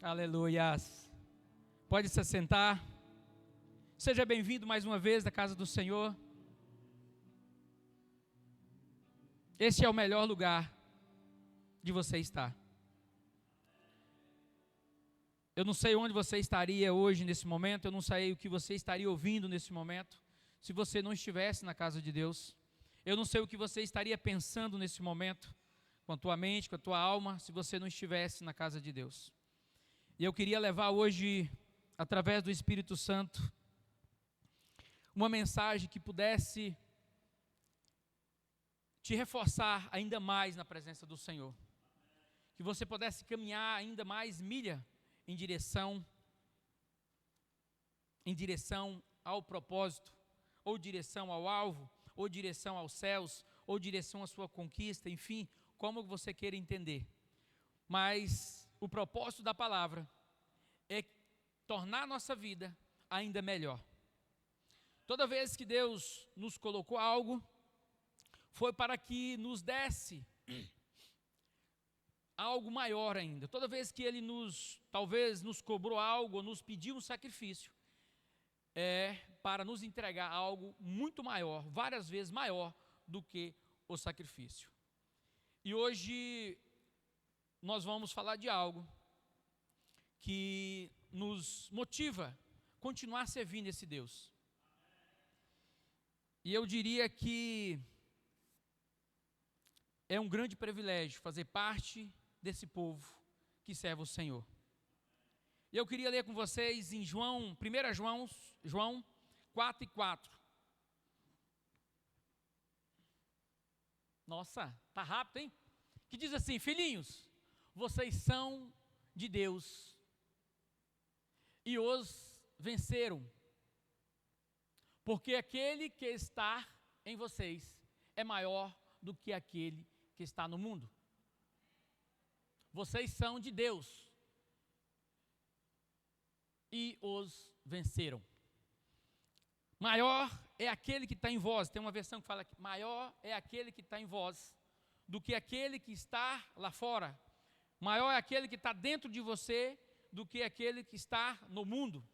Aleluias. Pode se assentar. Seja bem-vindo mais uma vez à casa do Senhor. Este é o melhor lugar de você estar. Eu não sei onde você estaria hoje nesse momento, eu não sei o que você estaria ouvindo nesse momento, se você não estivesse na casa de Deus. Eu não sei o que você estaria pensando nesse momento, com a tua mente, com a tua alma, se você não estivesse na casa de Deus. E eu queria levar hoje, através do Espírito Santo, uma mensagem que pudesse te reforçar ainda mais na presença do Senhor. Que você pudesse caminhar ainda mais milha em direção ao propósito, ou direção ao alvo, ou direção aos céus, ou direção à sua conquista, enfim, como você queira entender. Mas o propósito da palavra é tornar a nossa vida ainda melhor. Toda vez que Deus nos colocou algo, foi para que nos desse algo maior ainda. Toda vez que Ele talvez nos cobrou algo, ou nos pediu um sacrifício, é para nos entregar algo muito maior, várias vezes maior do que o sacrifício. E hoje nós vamos falar de algo que nos motiva a continuar servindo esse Deus. E eu diria que é um grande privilégio fazer parte desse povo que serve o Senhor. E eu queria ler com vocês em 1 João 4:4. Nossa, tá rápido, hein? Que diz assim: filhinhos, vocês são de Deus e os venceram, porque aquele que está em vocês é maior do que aquele que está no mundo. Vocês são de Deus e os venceram. Maior é aquele que está em vós. Tem uma versão que fala que maior é aquele que está em vós do que aquele que está lá fora. Maior é aquele que está dentro de você do que aquele que está no mundo.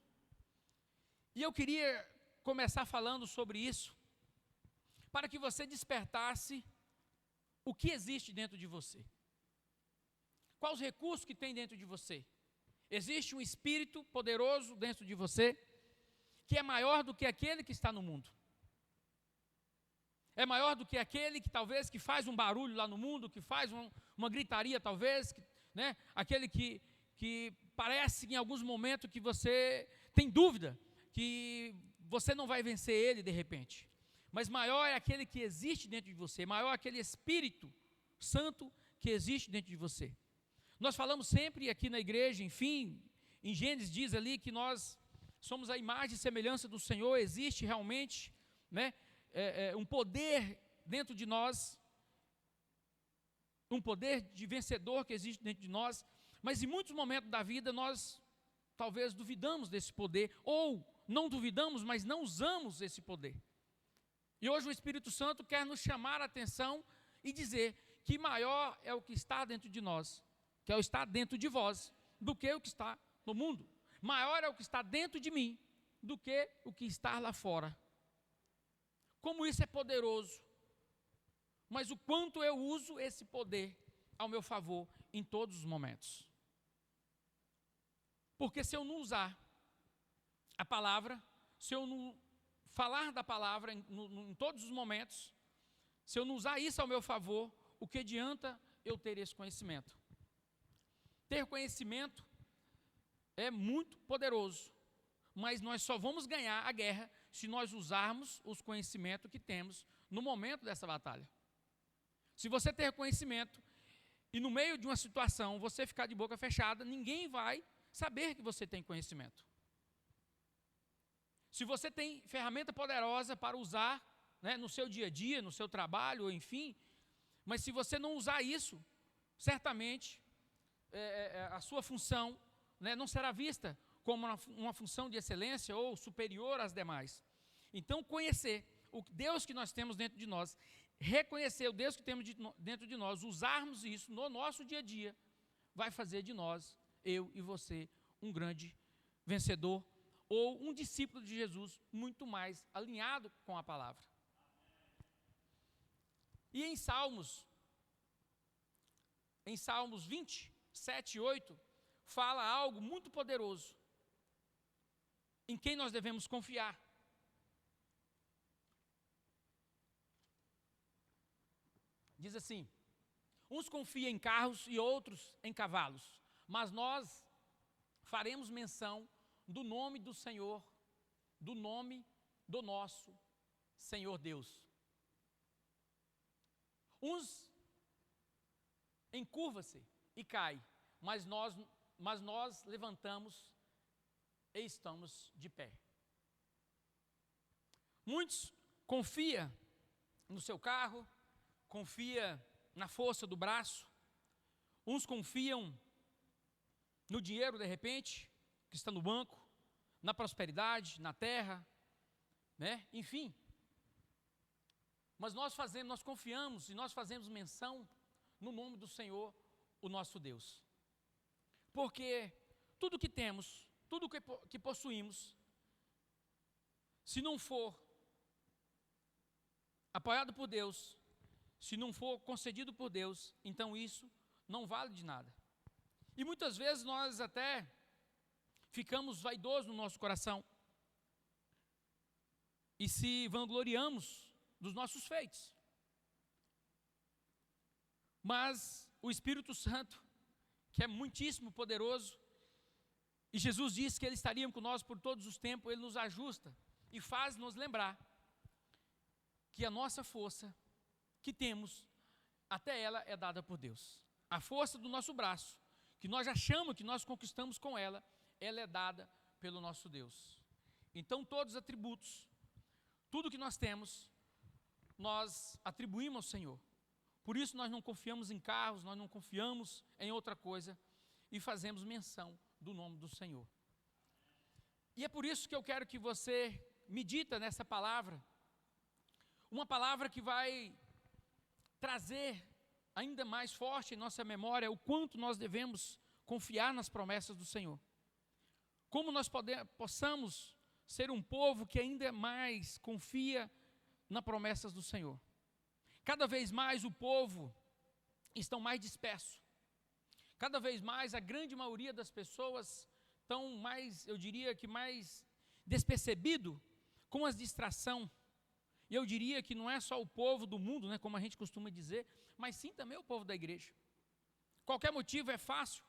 E eu queria começar falando sobre isso, para que você despertasse o que existe dentro de você. Quais os recursos que tem dentro de você? Existe um espírito poderoso dentro de você, que é maior do que aquele que está no mundo. É maior do que aquele que talvez que faz um barulho lá no mundo, que faz uma gritaria talvez, né? Aquele que parece em alguns momentos que você tem dúvida, que você não vai vencer ele de repente. Mas maior é aquele que existe dentro de você, maior é aquele Espírito Santo que existe dentro de você. Nós falamos sempre aqui na igreja, enfim, em Gênesis diz ali que nós somos a imagem e semelhança do Senhor, existe realmente, né, um poder dentro de nós, um poder de vencedor que existe dentro de nós, mas em muitos momentos da vida nós talvez duvidamos desse poder, ou não duvidamos, mas não usamos esse poder. E hoje o Espírito Santo quer nos chamar a atenção e dizer que maior é o que está dentro de nós, que é o que está dentro de vós, do que o que está no mundo. Maior é o que está dentro de mim, do que o que está lá fora. Como isso é poderoso, mas o quanto eu uso esse poder ao meu favor em todos os momentos. Porque se eu não usar a palavra, se eu não falar da palavra em todos os momentos, se eu não usar isso ao meu favor, o que adianta eu ter esse conhecimento? Ter conhecimento é muito poderoso, mas nós só vamos ganhar a guerra se nós usarmos os conhecimentos que temos no momento dessa batalha. Se você ter conhecimento e no meio de uma situação você ficar de boca fechada, ninguém vai saber que você tem conhecimento. Se você tem ferramenta poderosa para usar, né, no seu dia a dia, no seu trabalho, enfim, mas se você não usar isso, certamente a sua função, né, não será vista como uma função de excelência ou superior às demais. Então, conhecer o Deus que nós temos dentro de nós, reconhecer o Deus que temos dentro de nós, usarmos isso no nosso dia a dia, vai fazer de nós eu e você, um grande vencedor ou um discípulo de Jesus muito mais alinhado com a palavra. E em Salmos 27, 8, fala algo muito poderoso, em quem nós devemos confiar. Diz assim: uns confiam em carros e outros em cavalos, mas nós faremos menção do nome do Senhor, do nome do nosso Senhor Deus. Uns encurva-se e cai, mas nós levantamos e estamos de pé. Muitos confiam no seu carro, confia na força do braço, uns confiam no dinheiro de repente, que está no banco, na prosperidade, na terra, né? Enfim. Mas nós confiamos e nós fazemos menção no nome do Senhor, o nosso Deus. Porque tudo que temos, tudo que possuímos, se não for apoiado por Deus, se não for concedido por Deus, então isso não vale de nada. E muitas vezes nós até ficamos vaidosos no nosso coração e se vangloriamos dos nossos feitos. Mas o Espírito Santo, que é muitíssimo poderoso, e Jesus disse que Ele estaria conosco por todos os tempos, Ele nos ajusta e faz-nos lembrar que a nossa força que temos, até ela é dada por Deus. A força do nosso braço, que nós achamos que nós conquistamos com ela é dada pelo nosso Deus. Então todos os atributos, tudo que nós temos, nós atribuímos ao Senhor. Por isso nós não confiamos em carros, nós não confiamos em outra coisa e fazemos menção do nome do Senhor. E é por isso que eu quero que você medita nessa palavra, uma palavra que vai trazer ainda mais forte em nossa memória o quanto nós devemos confiar nas promessas do Senhor. Como nós possamos ser um povo que ainda mais confia nas promessas do Senhor. Cada vez mais o povo está mais disperso. Cada vez mais a grande maioria das pessoas estão mais, eu diria que mais despercebido com as distrações. E eu diria que não é só o povo do mundo, né, como a gente costuma dizer, mas sim também o povo da igreja. Qualquer motivo é fácil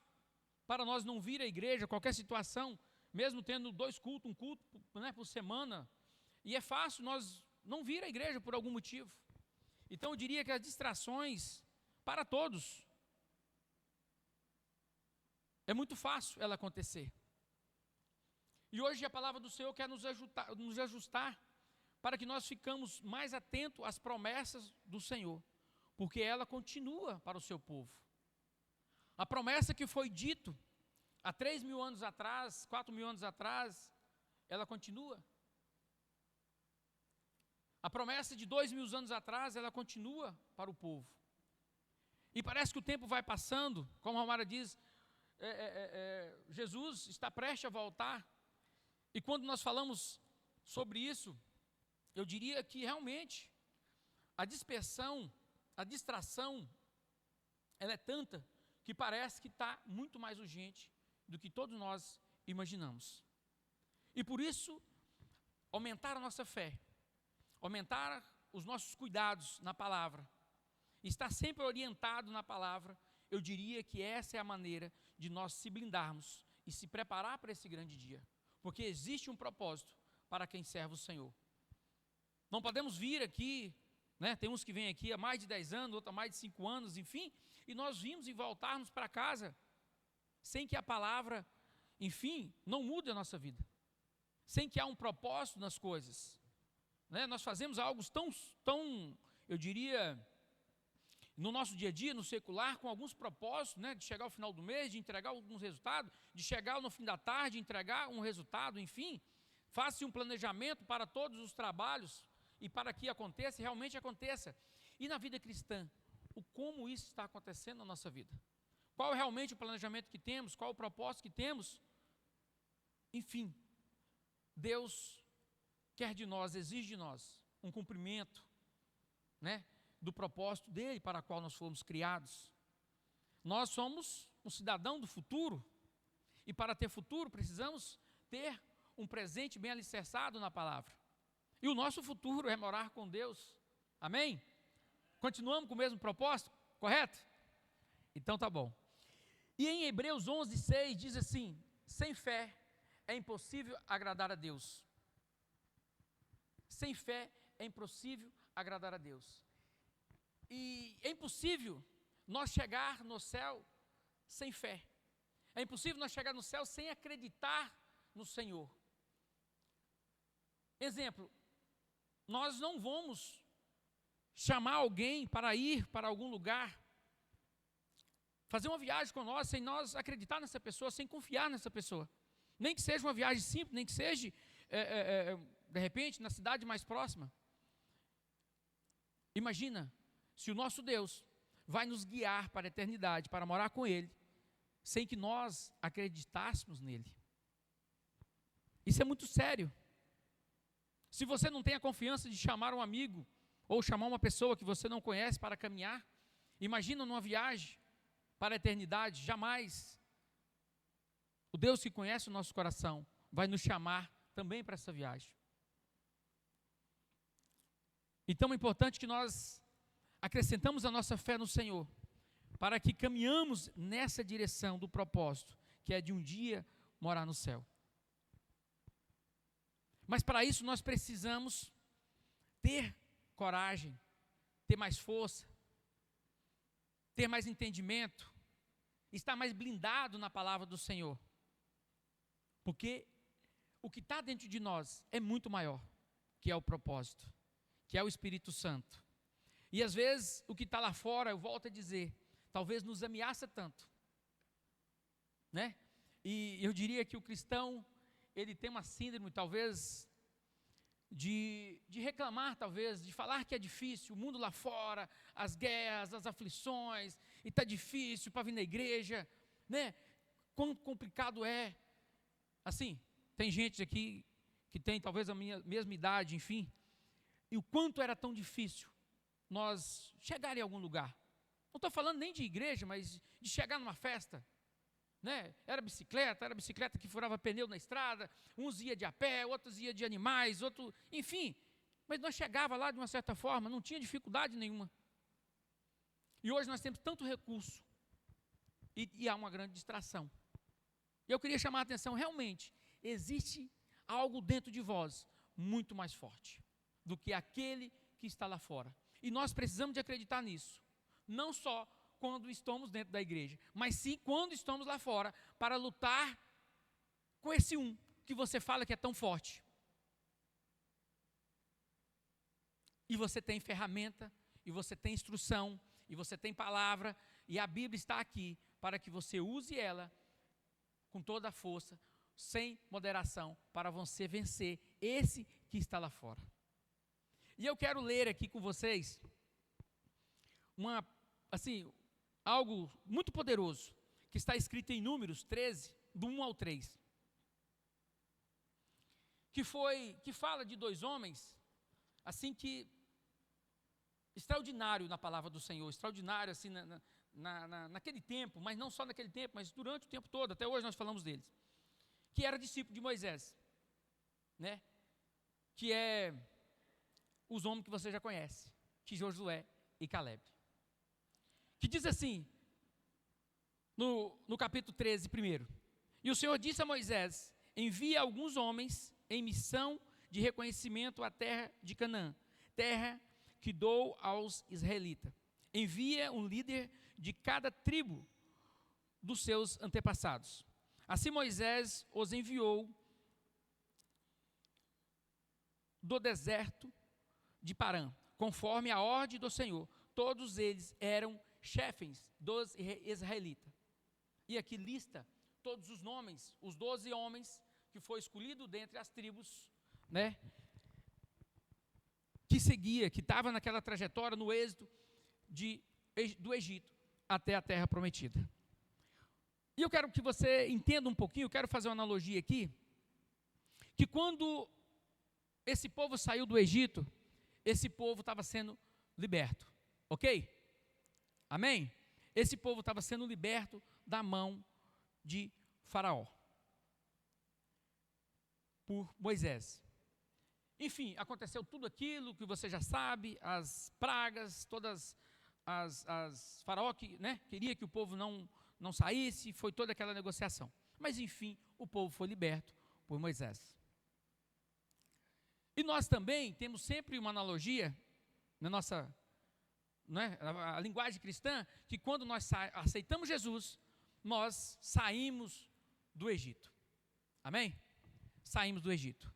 para nós não vir à igreja, qualquer situação, mesmo tendo 2 cultos, um culto, né, por semana, e é fácil nós não vir à igreja por algum motivo. Então eu diria que as distrações, para todos, é muito fácil ela acontecer. E hoje a palavra do Senhor quer nos ajustar para que nós ficamos mais atentos às promessas do Senhor, porque ela continua para o seu povo. A promessa que foi dito há 3.000 anos atrás, 4.000 anos atrás, ela continua. A promessa de 2.000 anos atrás, ela continua para o povo. E parece que o tempo vai passando, como a Romara diz, Jesus está prestes a voltar. E quando nós falamos sobre isso, eu diria que realmente a dispersão, a distração, ela é tanta que parece que está muito mais urgente do que todos nós imaginamos. E por isso, aumentar a nossa fé, aumentar os nossos cuidados na palavra, estar sempre orientado na palavra, eu diria que essa é a maneira de nós se blindarmos e se preparar para esse grande dia. Porque existe um propósito para quem serve o Senhor. Não podemos vir aqui, né, tem uns que vêm aqui há mais de 10 anos, outros há mais de 5 anos, enfim, e nós vimos e voltarmos para casa, sem que a palavra, enfim, não mude a nossa vida. Sem que há um propósito nas coisas. Né? Nós fazemos algo tão, eu diria, no nosso dia a dia, no secular, com alguns propósitos, né, de chegar ao final do mês, de entregar alguns resultados, de chegar no fim da tarde, entregar um resultado, enfim. Faça um planejamento para todos os trabalhos e para que aconteça, realmente aconteça. E na vida cristã, como isso está acontecendo na nossa vida? qual é realmente o planejamento que temos, qual o propósito que temos. Enfim, Deus quer de nós, exige de nós um cumprimento, né, do propósito dele para o qual nós fomos criados. Nós somos um cidadão do futuro, e para ter futuro precisamos ter um presente bem alicerçado na palavra. E o nosso futuro é morar com Deus. Amém? Continuamos com o mesmo propósito, correto? Então tá bom. E em Hebreus 11:6 diz assim: sem fé é impossível agradar a Deus. Sem fé é impossível agradar a Deus. E é impossível nós chegar no céu sem fé. É impossível nós chegar no céu sem acreditar no Senhor. Exemplo, nós não vamos chamar alguém para ir para algum lugar, fazer uma viagem com nós, sem nós acreditar nessa pessoa, sem confiar nessa pessoa. Nem que seja uma viagem simples, nem que seja, de repente, na cidade mais próxima. Imagina, se o nosso Deus vai nos guiar para a eternidade, para morar com Ele, sem que nós acreditássemos nele. Isso é muito sério. Se você não tem a confiança de chamar um amigo, ou chamar uma pessoa que você não conhece para caminhar, imagina numa viagem para a eternidade. Jamais o Deus que conhece o nosso coração vai nos chamar também para essa viagem. Então é importante que nós acrescentamos a nossa fé no Senhor, para que caminhamos nessa direção do propósito, que é de um dia morar no céu. Mas para isso nós precisamos ter coragem, ter mais força, ter mais entendimento, estar mais blindado na palavra do Senhor. Porque o que está dentro de nós é muito maior, que é o propósito, que é o Espírito Santo. E às vezes o que está lá fora, eu volto a dizer, talvez nos ameaça tanto, né? E eu diria que o cristão, ele tem uma síndrome, talvez, de reclamar, talvez, de falar que é difícil, o mundo lá fora, as guerras, as aflições, e está difícil para vir na igreja, né? Quão complicado é. Assim, tem gente aqui que tem talvez a minha mesma idade, enfim, e o quanto era tão difícil nós chegar em algum lugar. Não estou falando nem de igreja, mas de chegar numa festa, né? Era bicicleta que furava pneu na estrada, uns iam de a pé, outros iam de animais, outros, enfim. Mas nós chegava lá de uma certa forma, não tinha dificuldade nenhuma. E hoje nós temos tanto recurso, e há uma grande distração. E eu queria chamar a atenção, realmente, existe algo dentro de vós, muito mais forte, do que aquele que está lá fora. E nós precisamos de acreditar nisso. Não só quando estamos dentro da igreja, mas sim quando estamos lá fora, para lutar com esse que você fala que é tão forte. E você tem ferramenta, e você tem instrução, e você tem palavra, e a Bíblia está aqui para que você use ela com toda a força, sem moderação, para você vencer esse que está lá fora. E eu quero ler aqui com vocês algo muito poderoso, que está escrito em Números 13, do 1 ao 3. Que fala de dois homens, assim que, extraordinário na palavra do Senhor, extraordinário assim naquele tempo, mas não só naquele tempo, mas durante o tempo todo, até hoje nós falamos deles, que era discípulo de Moisés, né? Que é os homens que você já conhece, que Josué e Caleb. Que diz assim, no capítulo 13, primeiro: e o Senhor disse a Moisés: envia alguns homens em missão de reconhecimento à terra de Canaã, terra que dou aos israelitas. Envia um líder de cada tribo dos seus antepassados. Assim Moisés os enviou do deserto de Parã, conforme a ordem do Senhor. Todos eles eram chefes dos israelitas. E aqui lista todos os nomes, os 12 homens que foi escolhido dentre as tribos, né? Que estava naquela trajetória no êxodo do Egito até a terra prometida. E eu quero que você entenda um pouquinho, eu quero fazer uma analogia aqui, que quando esse povo saiu do Egito, esse povo estava sendo liberto, ok? Amém? Esse povo estava sendo liberto da mão de Faraó, por Moisés. Enfim, aconteceu tudo aquilo que você já sabe, as pragas, todas as Faraó que, né, queria que o povo não saísse, foi toda aquela negociação. Mas enfim, o povo foi liberto por Moisés. E nós também temos sempre uma analogia na nossa, né, a linguagem cristã, que quando nós aceitamos Jesus, nós saímos do Egito. Amém? Saímos do Egito.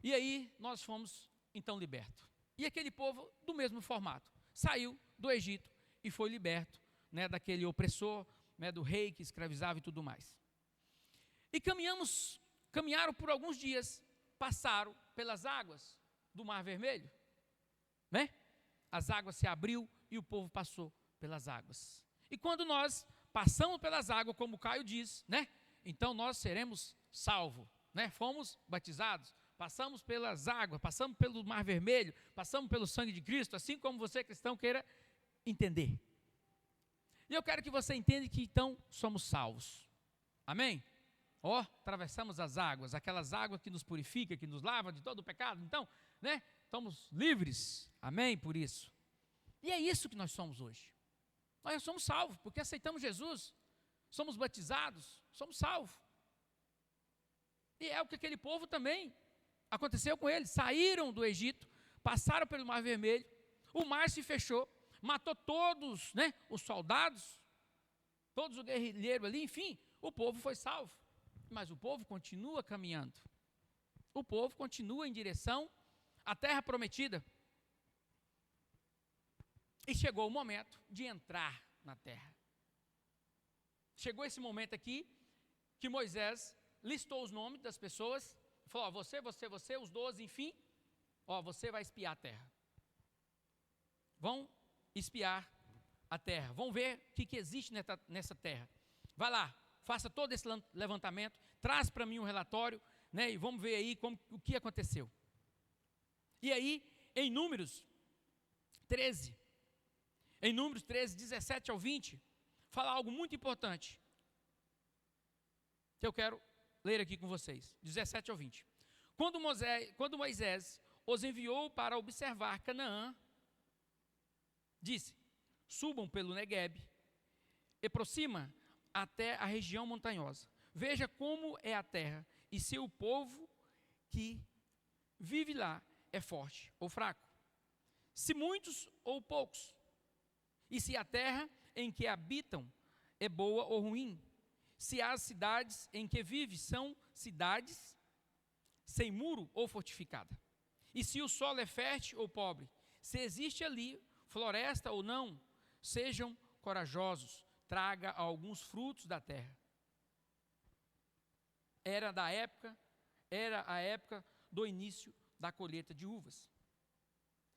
E aí nós fomos então libertos. E aquele povo do mesmo formato, saiu do Egito e foi liberto, né, daquele opressor, né, do rei que escravizava e tudo mais. E caminharam por alguns dias, passaram pelas águas do Mar Vermelho, né? As águas se abriu e o povo passou pelas águas. E quando nós passamos pelas águas, como o Caio diz, né? Então nós seremos salvos, né? Fomos batizados, passamos pelas águas, passamos pelo Mar Vermelho, passamos pelo sangue de Cristo, assim como você, cristão, queira entender. E eu quero que você entenda que então somos salvos. Amém? Atravessamos as águas, aquelas águas que nos purificam, que nos lavam de todo o pecado. Então, né, estamos livres, amém, por isso. E é isso que nós somos hoje. Nós somos salvos, porque aceitamos Jesus, somos batizados, somos salvos. E é o que aquele povo também aconteceu com eles. Saíram do Egito, passaram pelo Mar Vermelho, o mar se fechou, matou todos, né, os soldados, todos os guerrilheiros ali, enfim, o povo foi salvo. Mas o povo continua caminhando. O povo continua em direção à terra prometida. E chegou o momento de entrar na terra. Chegou esse momento aqui, que Moisés listou os nomes das pessoas, falou, você, os 12, enfim, você vai espiar a terra. Vão espiar a terra, vão ver o que existe nessa terra. Vai lá, faça todo esse levantamento, traz para mim um relatório, né, e vamos ver aí o que aconteceu. E aí, em Números 13, 17 ao 20, fala algo muito importante, que eu quero ler aqui com vocês, 17 ao 20. Quando Moisés os enviou para observar Canaã, disse, subam pelo Neguebe e aproxima até a região montanhosa. Veja como é a terra, e se o povo que vive lá é forte ou fraco, se muitos ou poucos, e se a terra em que habitam é boa ou ruim, se as cidades em que vive são cidades sem muro ou fortificada, e se o solo é fértil ou pobre, se existe ali floresta ou não, sejam corajosos, traga alguns frutos da terra. Era a época do início da colheita de uvas.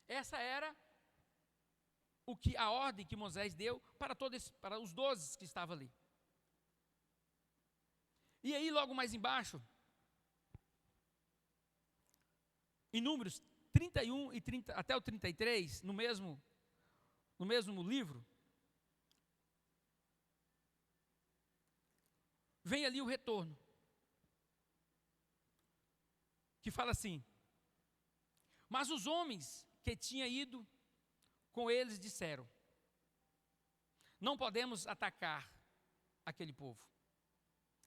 Essa era a ordem que Moisés deu para os 12 que estavam ali. E aí logo mais embaixo, em Números 31 e 30, até o 33, no mesmo livro, vem ali o retorno, que fala assim, mas os homens que tinham ido com eles disseram, não podemos atacar aquele povo,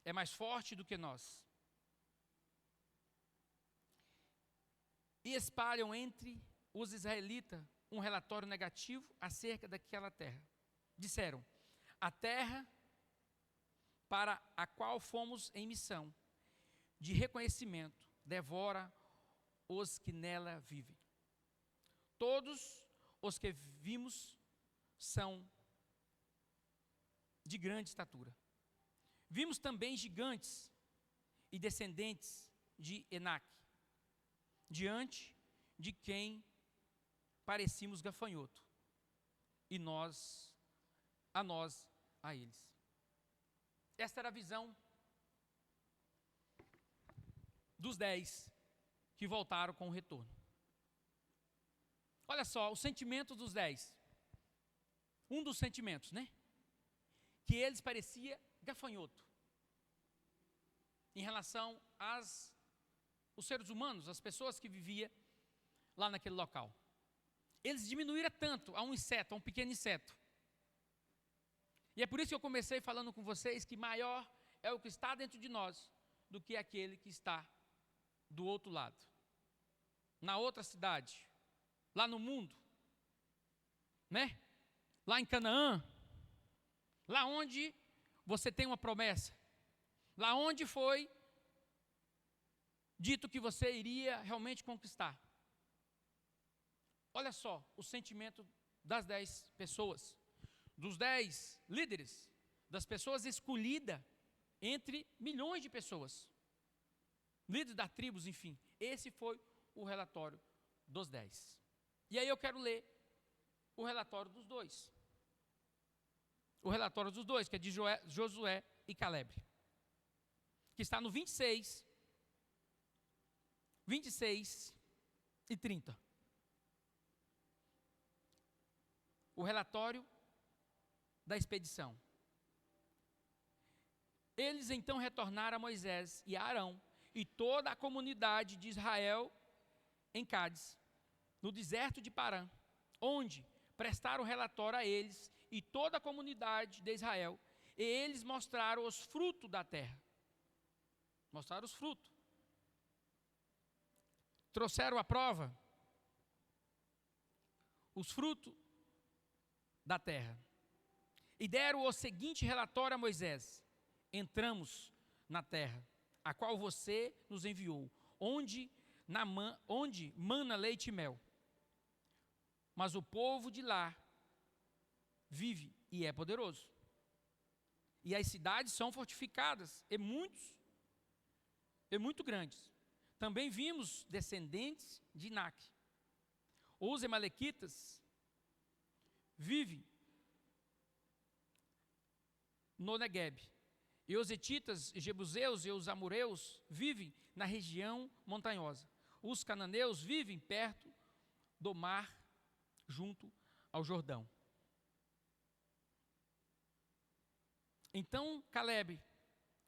é mais forte do que nós. E espalham entre os israelitas um relatório negativo acerca daquela terra. Disseram, a terra para a qual fomos em missão de reconhecimento devora os que nela vivem. Todos os que vimos são de grande estatura. Vimos também gigantes e descendentes de Enaque, diante de quem parecíamos gafanhoto, e a eles. Esta era a visão dos 10 que voltaram com o retorno. Olha só, o sentimento dos 10. Um dos sentimentos, né? Que eles parecia gafanhoto em relação os seres humanos, as pessoas que viviam lá naquele local. Eles diminuíram tanto a um inseto, a um pequeno inseto. E é por isso que eu comecei falando com vocês que maior é o que está dentro de nós do que aquele que está do outro lado, na outra cidade, lá no mundo, né? Lá em Canaã, lá onde você tem uma promessa, lá onde foi dito que você iria realmente conquistar. Olha só o sentimento das 10 pessoas, dos 10 líderes, das pessoas escolhidas entre milhões de pessoas, líderes das tribos, enfim. Esse foi o relatório dos 10. E aí eu quero ler o relatório dos 2. O relatório dos 2, que é de Josué e Caleb, que está no 26 e 30. O relatório da expedição. Eles então retornaram a Moisés e a Arão e toda a comunidade de Israel em Cádiz, no deserto de Parã, onde prestaram relatório a eles e toda a comunidade de Israel, e eles mostraram os frutos da terra. Mostraram os frutos. Trouxeram a prova, os frutos da terra. E deram o seguinte relatório a Moisés: entramos na terra, a qual você nos enviou, onde mana leite e mel. Mas o povo de lá vive e é poderoso. E as cidades são fortificadas, e muito grandes. Também vimos descendentes de Inaque. Os amalequitas vivem no Negueb. E os hetitas, jebuseus e os amoreus vivem na região montanhosa. Os cananeus vivem perto do mar, junto ao Jordão. Então Caleb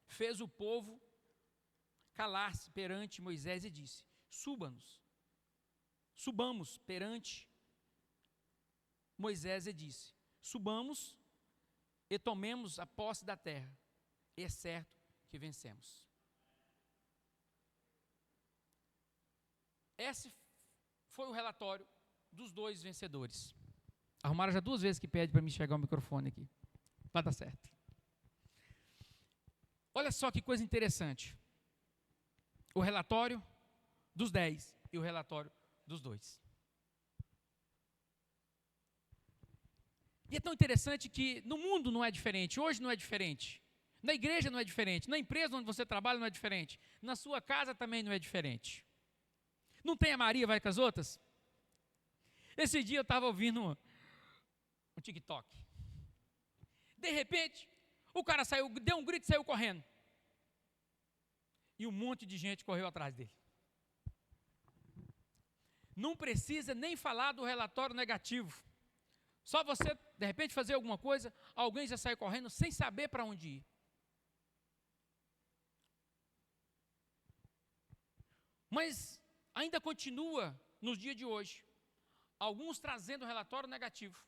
fez o povo calar-se perante Moisés e disse: subamos perante Moisés e disse: subamos e tomemos a posse da terra, e é certo que vencemos. Esse foi o relatório dos 2 vencedores. Arrumaram já 2 vezes que pede para mim chegar o microfone aqui. Vai dar certo. Olha só que coisa interessante. O relatório dos 10 e o relatório dos 2. E é tão interessante que no mundo não é diferente, hoje não é diferente, na igreja não é diferente, na empresa onde você trabalha não é diferente, na sua casa também não é diferente. Não tem a Maria vai com as outras? Esse dia eu estava ouvindo um TikTok. De repente, o cara saiu, deu um grito e saiu correndo. E um monte de gente correu atrás dele. Não precisa nem falar do relatório negativo. Só você, de repente, fazer alguma coisa, alguém já sai correndo sem saber para onde ir. Mas ainda continua nos dias de hoje, alguns trazendo relatório negativo.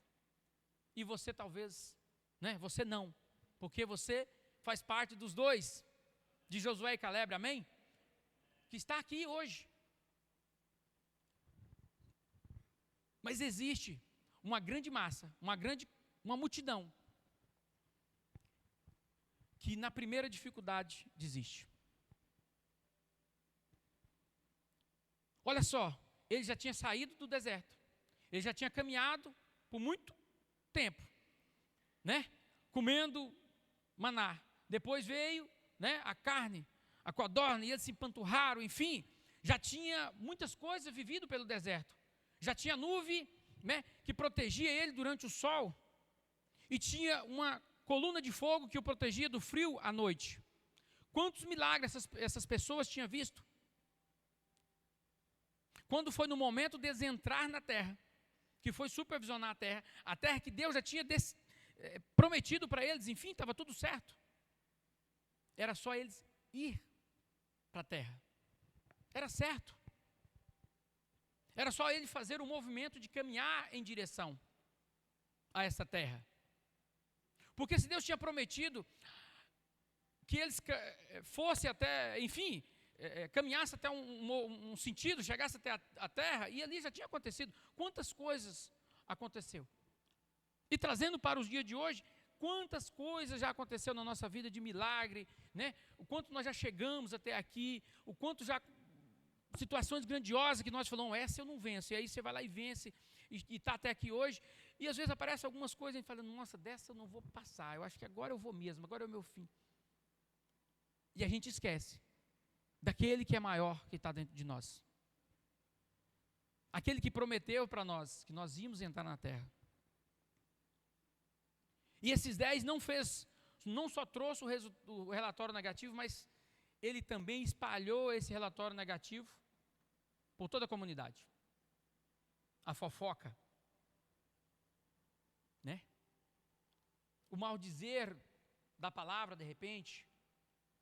E você talvez, você não, porque você faz parte dos 2, de Josué e Caleb, amém? Que está aqui hoje. Mas existe uma grande massa, uma multidão, que na primeira dificuldade desiste. Olha só, ele já tinha saído do deserto, ele já tinha caminhado por muito tempo, comendo maná. Depois veio, a carne, a codorna, e eles se empanturraram, enfim, já tinha muitas coisas vivido pelo deserto. Já tinha nuvem, que protegia ele durante o sol, e tinha uma coluna de fogo que o protegia do frio à noite. Quantos milagres essas pessoas tinham visto? Quando foi no momento de eles entrar na terra, que foi supervisionar a terra que Deus já tinha prometido para eles, enfim, estava tudo certo. Era só eles ir para a terra. Era certo. Era só ele fazer o movimento de caminhar em direção a essa terra. Porque se Deus tinha prometido que eles fossem até, enfim, caminhassem até um sentido, chegassem até a terra, e ali já tinha acontecido. Quantas coisas aconteceu? E trazendo para os dias de hoje, quantas coisas já aconteceu na nossa vida de milagre, né? O quanto nós já chegamos até aqui, o quanto já situações grandiosas que nós falamos, essa eu não venço, e aí você vai lá e vence, e está até aqui hoje, e às vezes aparecem algumas coisas, e a gente fala, nossa, dessa eu não vou passar, eu acho que agora eu vou mesmo, agora é o meu fim. E a gente esquece daquele que é maior que está dentro de nós. Aquele que prometeu para nós que nós íamos entrar na terra. E esses 10 não só trouxe o relatório negativo, mas ele também espalhou esse relatório negativo por toda a comunidade. A fofoca, né? O maldizer da palavra, de repente.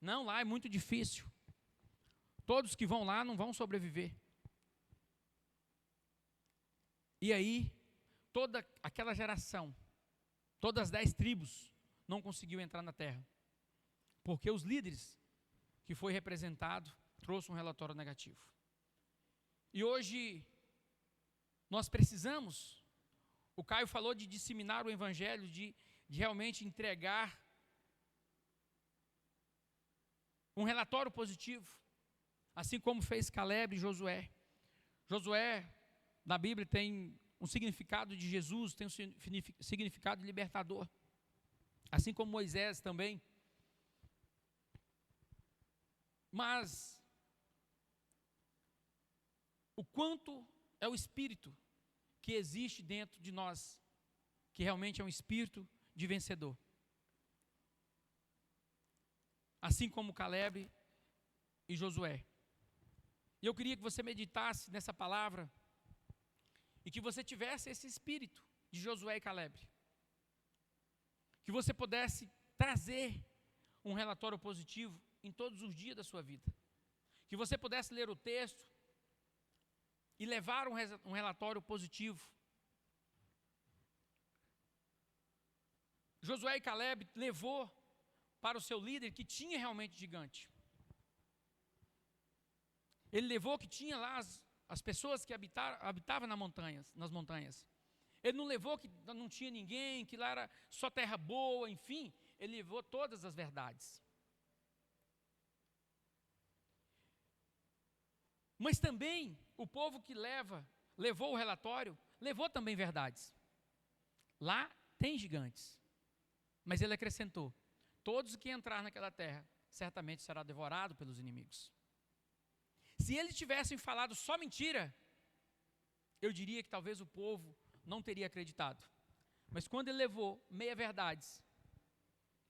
Não, lá é muito difícil. Todos que vão lá não vão sobreviver. E aí, toda aquela geração, todas as 10 tribos, não conseguiu entrar na terra. Porque os líderes que foi representado trouxe um relatório negativo. E hoje, nós precisamos, o Caio falou de disseminar o evangelho, de realmente entregar um relatório positivo, assim como fez Caleb e Josué. Josué, na Bíblia, tem um significado de Jesus, tem um significado de libertador, assim como Moisés também. Mas o quanto é o espírito que existe dentro de nós, que realmente é um espírito de vencedor. Assim como Caleb e Josué. E eu queria que você meditasse nessa palavra e que você tivesse esse espírito de Josué e Caleb. Que você pudesse trazer um relatório positivo em todos os dias da sua vida. Que você pudesse ler o texto e levar um relatório positivo. Josué e Caleb levou para o seu líder que tinha realmente gigante. Ele levou que tinha lá as pessoas que habitavam nas montanhas. Ele não levou que não tinha ninguém, que lá era só terra boa, enfim. Ele levou todas as verdades. Mas também o povo que levou o relatório, levou também verdades. Lá tem gigantes. Mas ele acrescentou: todos que entrar naquela terra, certamente será devorado pelos inimigos. Se eles tivessem falado só mentira, eu diria que talvez o povo não teria acreditado. Mas quando ele levou meia-verdades,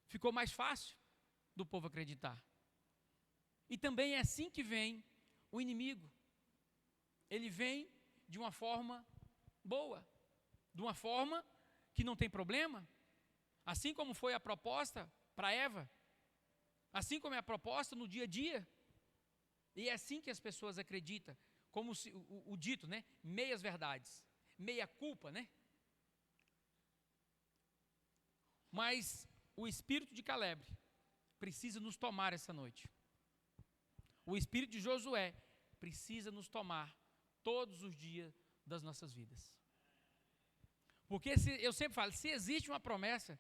ficou mais fácil do povo acreditar. E também é assim que vem o inimigo. Ele vem de uma forma boa, de uma forma que não tem problema, assim como foi a proposta para Eva, assim como é a proposta no dia a dia. E é assim que as pessoas acreditam, como o dito, né? Meias verdades, meia culpa, né? Mas o espírito de Caleb precisa nos tomar essa noite. O espírito de Josué precisa nos tomar todos os dias das nossas vidas. Porque eu sempre falo, se existe uma promessa,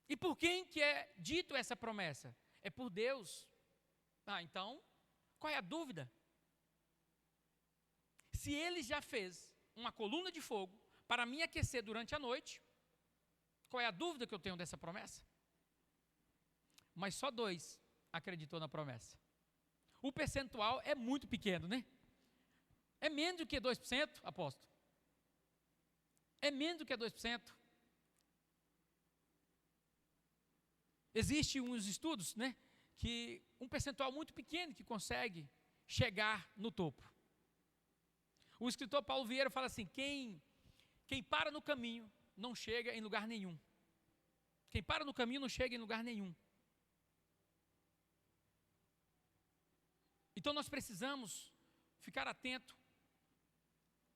e por quem que é dito essa promessa? É por Deus. Então, qual é a dúvida? Se ele já fez uma coluna de fogo para me aquecer durante a noite, qual é a dúvida que eu tenho dessa promessa? Mas só 2 acreditou na promessa. O percentual é muito pequeno, né? É menos do que 2%, apóstolo. É menos do que 2%. Existem uns estudos, né, que um percentual muito pequeno que consegue chegar no topo. O escritor Paulo Vieira fala assim: quem para no caminho não chega em lugar nenhum. Quem para no caminho não chega em lugar nenhum. Então nós precisamos ficar atento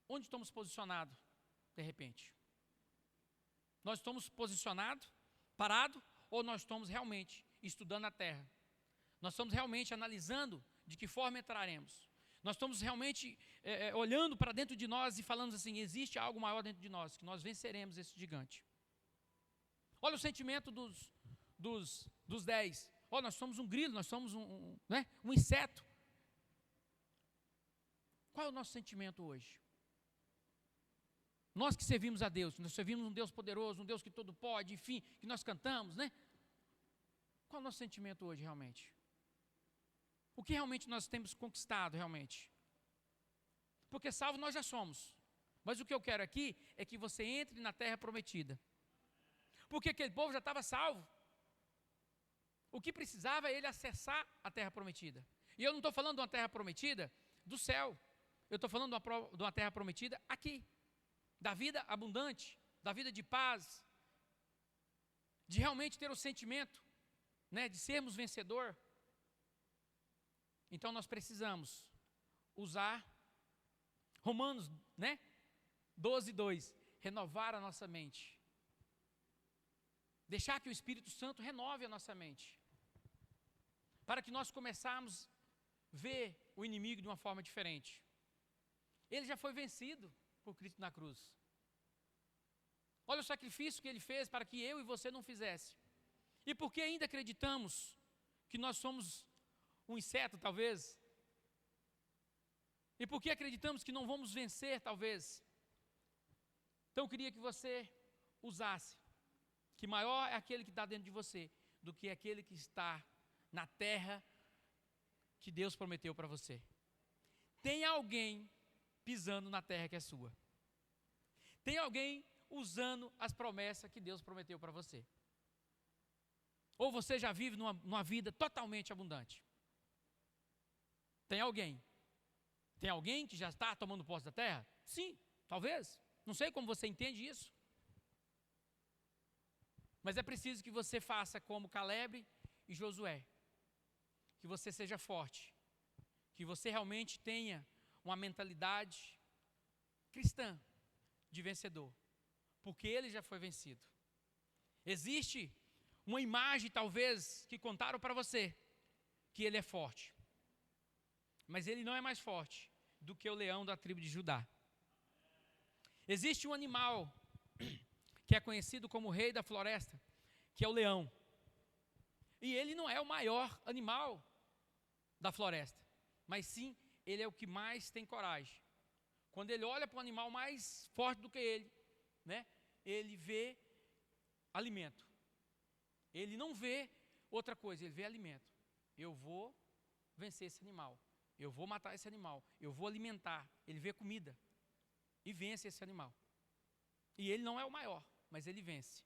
onde estamos posicionados, de repente. Nós estamos posicionados, parados, ou nós estamos realmente estudando a terra? Nós estamos realmente analisando de que forma entraremos? Nós estamos realmente olhando para dentro de nós e falando assim: existe algo maior dentro de nós, que nós venceremos esse gigante. Olha o sentimento dos 10. Nós somos um grilo, nós somos um inseto. Qual é o nosso sentimento hoje? Nós que servimos a Deus, nós servimos um Deus poderoso, um Deus que todo pode, enfim, que nós cantamos, né? Qual é o nosso sentimento hoje realmente? O que realmente nós temos conquistado realmente? Porque salvo nós já somos. Mas o que eu quero aqui é que você entre na terra prometida. Porque aquele povo já estava salvo. O que precisava é ele acessar a terra prometida. E eu não estou falando de uma terra prometida do céu. Eu estou falando de uma terra prometida aqui. Da vida abundante, da vida de paz, de realmente ter o sentimento, né, de sermos vencedor. Então nós precisamos usar Romanos, 12:2, renovar a nossa mente. Deixar que o Espírito Santo renove a nossa mente. Para que nós começarmos a ver o inimigo de uma forma diferente. Ele já foi vencido por Cristo na cruz. Olha o sacrifício que ele fez para que eu e você não fizesse. E por que ainda acreditamos que nós somos um inseto, talvez? E por que acreditamos que não vamos vencer, talvez? Então eu queria que você usasse que maior é aquele que está dentro de você do que aquele que está na terra que Deus prometeu para você. Tem alguém pisando na terra que é sua. Tem alguém usando as promessas que Deus prometeu para você. Ou você já vive numa vida totalmente abundante. Tem alguém. Tem alguém que já está tomando posse da terra? Sim, talvez. Não sei como você entende isso. Mas é preciso que você faça como Caleb e Josué. Que você seja forte. Que você realmente tenha uma mentalidade cristã de vencedor. Porque ele já foi vencido. Existe uma imagem, talvez, que contaram para você, que ele é forte. Mas ele não é mais forte do que o leão da tribo de Judá. Existe um animal que é conhecido como o rei da floresta, que é o leão. E ele não é o maior animal da floresta, mas sim, ele é o que mais tem coragem. Quando ele olha para um animal mais forte do que ele, ele vê alimento. Ele não vê outra coisa, ele vê alimento. Eu vou vencer esse animal. Eu vou matar esse animal. Eu vou alimentar. Ele vê comida e vence esse animal. E ele não é o maior, mas ele vence.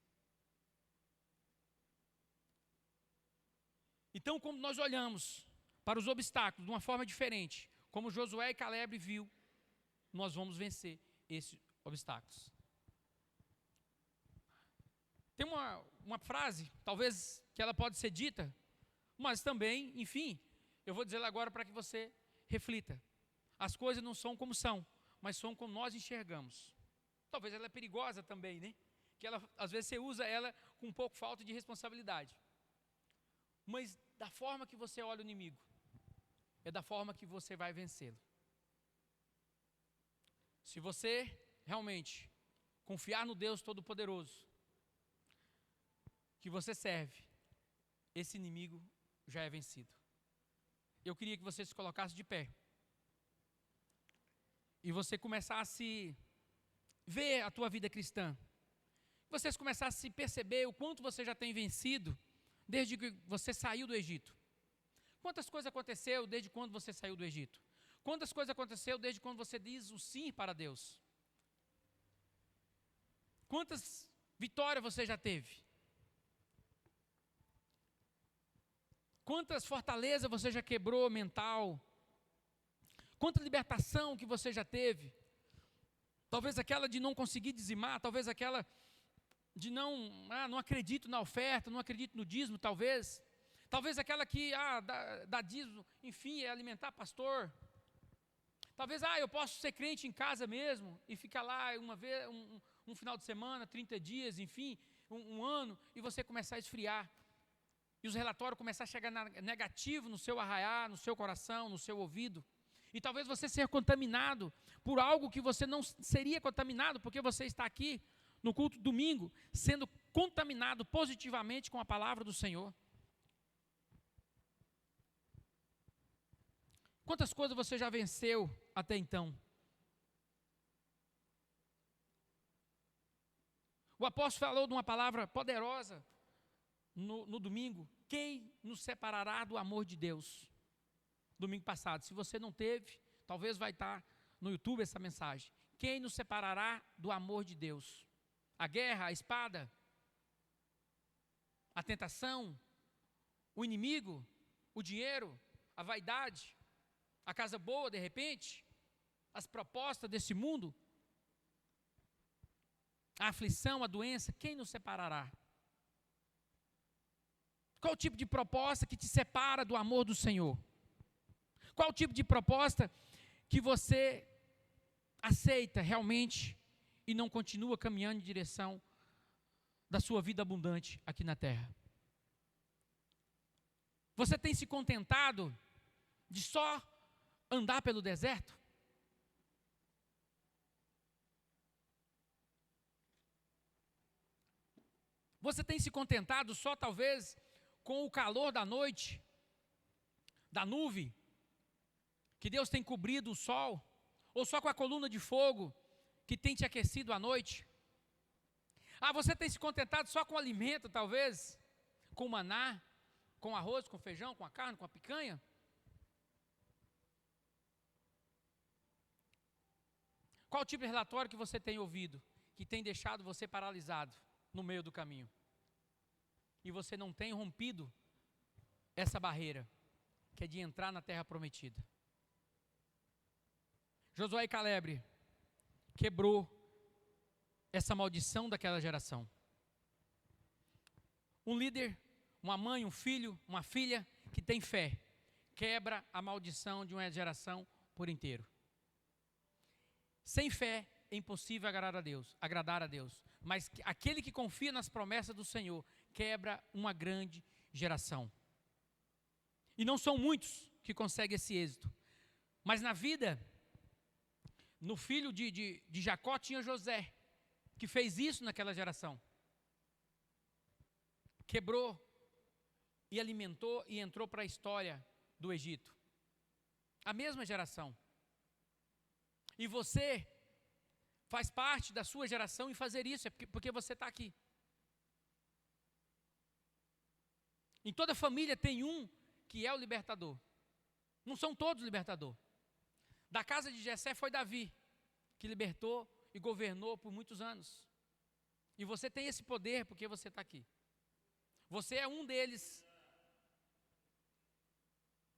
Então, como nós olhamos para os obstáculos de uma forma diferente, como Josué e Caleb viu, nós vamos vencer esses obstáculos. Tem uma frase, talvez que ela pode ser dita, mas também, enfim, eu vou dizer agora para que você reflita. As coisas não são como são, mas são como nós enxergamos. Talvez ela é perigosa também, que ela, às vezes você usa ela com um pouco falta de responsabilidade. Mas da forma que você olha o inimigo, é da forma que você vai vencê-lo. Se você realmente confiar no Deus Todo-Poderoso, que você serve, esse inimigo já é vencido. Eu queria que você se colocasse de pé. E você começasse a ver a tua vida cristã. Vocês começassem a perceber o quanto você já tem vencido desde que você saiu do Egito. Quantas coisas aconteceu desde quando você saiu do Egito? Quantas coisas aconteceu desde quando você diz o sim para Deus? Quantas vitórias você já teve? Quantas fortalezas você já quebrou mental? Quanta libertação que você já teve? Talvez aquela de não conseguir dizimar, talvez aquela de não acredito na oferta, não acredito no dízimo, talvez. Talvez aquela que, dá dízimo, enfim, é alimentar pastor. Talvez, eu posso ser crente em casa mesmo, e ficar lá uma vez, um final de semana, 30 dias, enfim, um ano, e você começar a esfriar. E os relatórios começar a chegar negativo no seu arraiar, no seu coração, no seu ouvido. E talvez você ser contaminado por algo que você não seria contaminado, porque você está aqui no culto domingo, sendo contaminado positivamente com a palavra do Senhor. Quantas coisas você já venceu até então? O apóstolo falou de uma palavra poderosa no domingo. Quem nos separará do amor de Deus? Domingo passado. Se você não teve, talvez vai estar no YouTube essa mensagem. Quem nos separará do amor de Deus? A guerra, a espada, a tentação, o inimigo, o dinheiro, a vaidade, a casa boa de repente, as propostas desse mundo, a aflição, a doença, quem nos separará? Qual o tipo de proposta que te separa do amor do Senhor? Qual o tipo de proposta que você aceita realmente e não continua caminhando em direção da sua vida abundante aqui na terra? Você tem se contentado de só andar pelo deserto? Você tem se contentado só talvez com o calor da noite, da nuvem, que Deus tem cobrido o sol, ou só com a coluna de fogo que tem te aquecido à noite? Você tem se contentado só com o alimento, talvez, com maná, com arroz, com feijão, com a carne, com a picanha? Qual tipo de relatório que você tem ouvido, que tem deixado você paralisado no meio do caminho? E você não tem rompido essa barreira, que é de entrar na terra prometida. Josué e Caleb quebrou essa maldição daquela geração. Um líder, uma mãe, um filho, uma filha que tem fé, quebra a maldição de uma geração por inteiro. Sem fé é impossível agradar a Deus. Mas aquele que confia nas promessas do Senhor quebra uma grande geração. E não são muitos que conseguem esse êxito. Mas na vida, no filho de Jacó tinha José, que fez isso naquela geração. Quebrou e alimentou e entrou para a história do Egito. A mesma geração. E você faz parte da sua geração em fazer isso, porque você está aqui. Em toda família tem um que é o libertador. Não são todos libertador. Da casa de Jessé foi Davi, que libertou e governou por muitos anos. E você tem esse poder porque você está aqui. Você é um deles.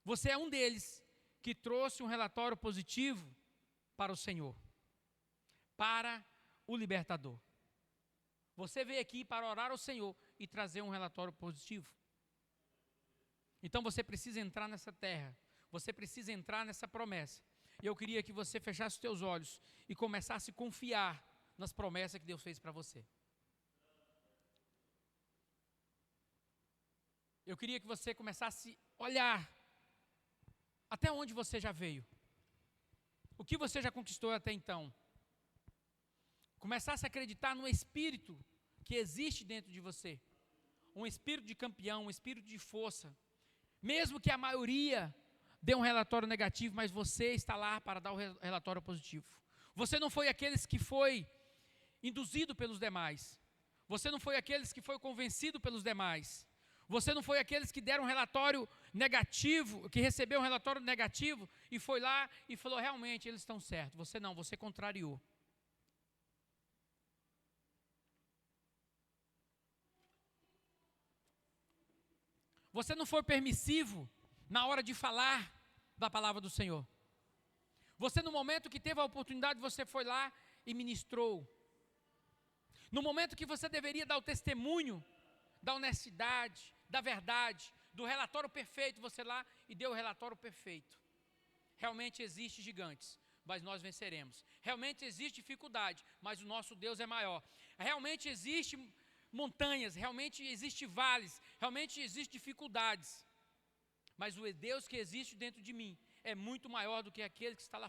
Você é um deles que trouxe um relatório positivo para o Senhor, para o libertador. Você veio aqui para orar ao Senhor e trazer um relatório positivo. Então você precisa entrar nessa terra, você precisa entrar nessa promessa. E eu queria que você fechasse os teus olhos e começasse a confiar nas promessas que Deus fez para você. Eu queria que você começasse a olhar até onde você já veio. O que você já conquistou até então? Começasse a acreditar no espírito que existe dentro de você. Um espírito de campeão, um espírito de força. Mesmo que a maioria dê um relatório negativo, mas você está lá para dar o relatório positivo. Você não foi aqueles que foi induzido pelos demais. Você não foi aqueles que foi convencido pelos demais. Você não foi aqueles que deram um relatório negativo, que recebeu um relatório negativo e foi lá e falou, realmente, eles estão certos. Você não, você contrariou. Você não foi permissivo na hora de falar da palavra do Senhor. Você, no momento que teve a oportunidade, você foi lá e ministrou. No momento que você deveria dar o testemunho da honestidade, da verdade, do relatório perfeito, você lá e deu o relatório perfeito. Realmente existem gigantes, mas nós venceremos. Realmente existe dificuldade, mas o nosso Deus é maior. Realmente existe montanhas, realmente existe vales, realmente existem dificuldades. Mas o Deus que existe dentro de mim é muito maior do que aquele que está lá fora.